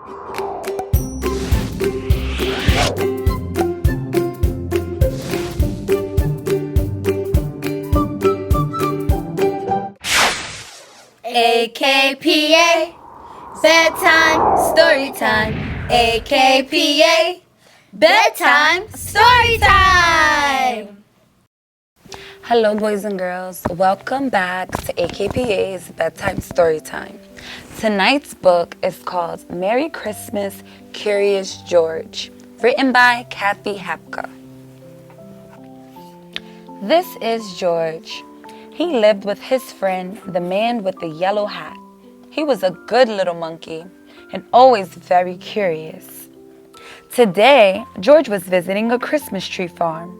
AKPA, Bedtime Storytime. AKPA, Bedtime Storytime. Hello, boys and girls. Welcome back to AKPA's Bedtime Storytime. Tonight's book is called Merry Christmas, Curious George, written by Kathy Hapka. This is George. He lived with his friend, the man with the yellow hat. He was a good little monkey and always very curious. Today, George was visiting a Christmas tree farm.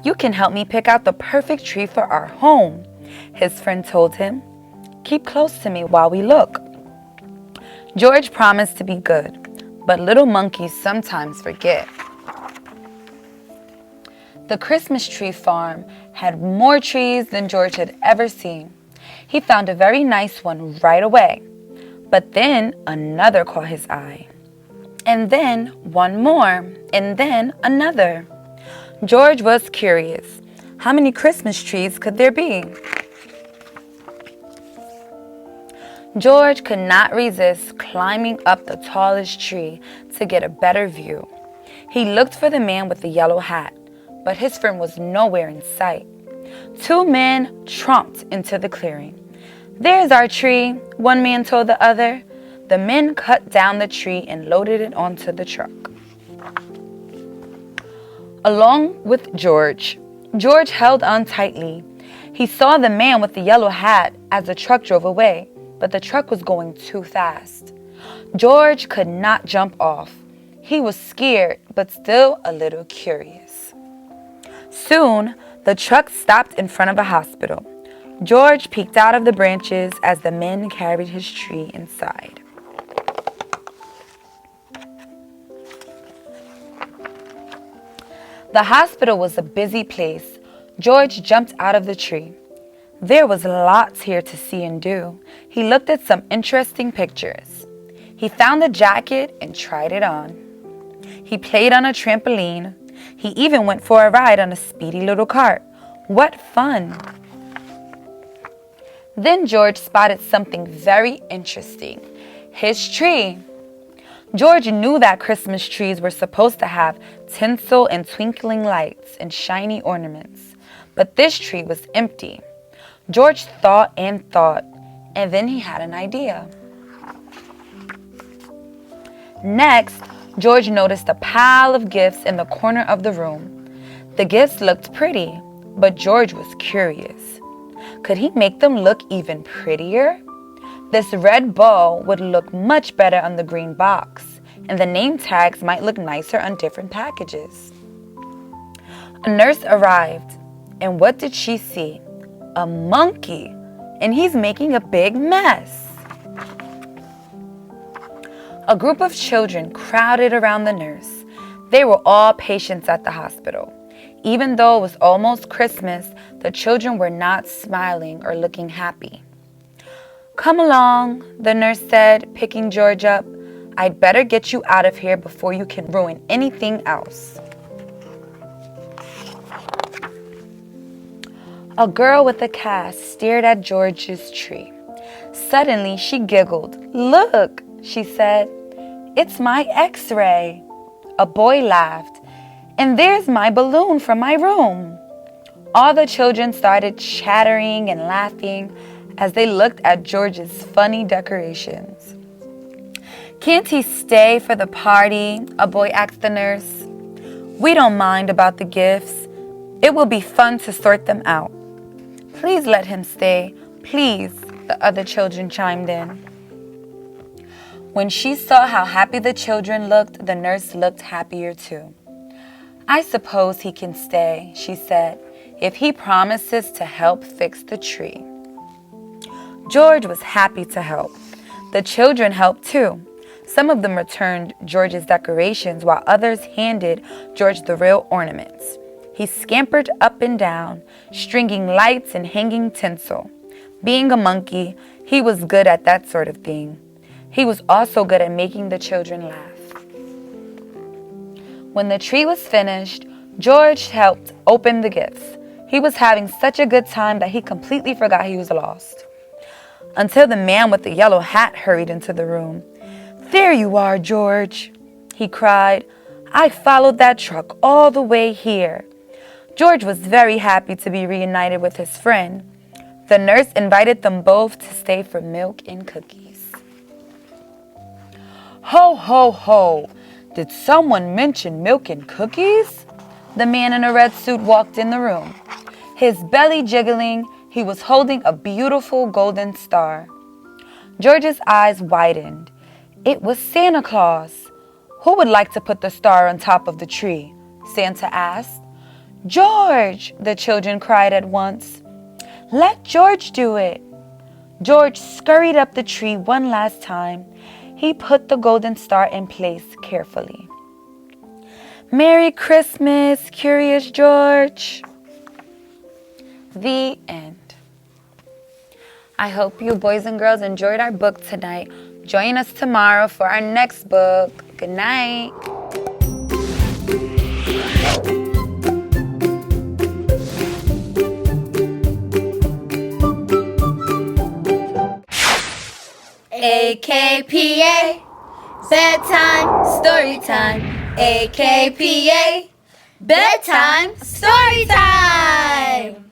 "You can help me pick out the perfect tree for our home," his friend told him. "Keep close to me while we look." George promised to be good, but little monkeys sometimes forget. The Christmas tree farm had more trees than George had ever seen. He found a very nice one right away, but then another caught his eye. And then one more, and then another. George was curious. How many Christmas trees could there be? George could not resist climbing up the tallest tree to get a better view. He looked for the man with the yellow hat, but his friend was nowhere in sight. Two men tromped into the clearing. "There's our tree," one man told the other. The men cut down the tree and loaded it onto the truck. Along with George held on tightly. He saw the man with the yellow hat as the truck drove away, but the truck was going too fast. George could not jump off. He was scared, but still a little curious. Soon, the truck stopped in front of a hospital. George peeked out of the branches as the men carried his tree inside. The hospital was a busy place. George jumped out of the tree. There was lots here to see and do. He looked at some interesting pictures. He found a jacket and tried it on. He played on a trampoline. He even went for a ride on a speedy little cart. What fun! Then George spotted something very interesting. His tree. George knew that Christmas trees were supposed to have tinsel and twinkling lights and shiny ornaments, but this tree was empty. George thought, and then he had an idea. Next, George noticed a pile of gifts in the corner of the room. The gifts looked pretty, but George was curious. Could he make them look even prettier? This red bow would look much better on the green box, and the name tags might look nicer on different packages. A nurse arrived, and what did she see? A monkey, and he's making a big mess. A group of children crowded around the nurse. They were all patients at the hospital. Even though it was almost Christmas, the children were not smiling or looking happy. "Come along," the nurse said, picking George up. "I'd better get you out of here before you can ruin anything else." A girl with a cast stared at George's tree. Suddenly, she giggled. "Look," she said, "it's my X-ray." A boy laughed. "And there's my balloon from my room." All the children started chattering and laughing as they looked at George's funny decorations. "Can't he stay for the party?" a boy asked the nurse. "We don't mind about the gifts. It will be fun to sort them out." "Please let him stay, please," the other children chimed in. When she saw how happy the children looked, the nurse looked happier too. "I suppose he can stay," she said, "if he promises to help fix the tree." George was happy to help. The children helped too. Some of them returned George's decorations while others handed George the real ornaments. He scampered up and down, stringing lights and hanging tinsel. Being a monkey, he was good at that sort of thing. He was also good at making the children laugh. When the tree was finished, George helped open the gifts. He was having such a good time that he completely forgot he was lost. Until the man with the yellow hat hurried into the room. "There you are, George," he cried. "I followed that truck all the way here." George was very happy to be reunited with his friend. The nurse invited them both to stay for milk and cookies. "Ho, ho, ho! Did someone mention milk and cookies?" The man in a red suit walked in the room. His belly jiggling, he was holding a beautiful golden star. George's eyes widened. It was Santa Claus. "Who would like to put the star on top of the tree?" Santa asked. "George!" the children cried at once. "Let George do it." George scurried up the tree one last time. He put the golden star in place carefully. "Merry Christmas, Curious George." The end. I hope you boys and girls enjoyed our book tonight. Join us tomorrow for our next book. Good night. AKPA, Bedtime Storytime. AKPA, Bedtime Storytime.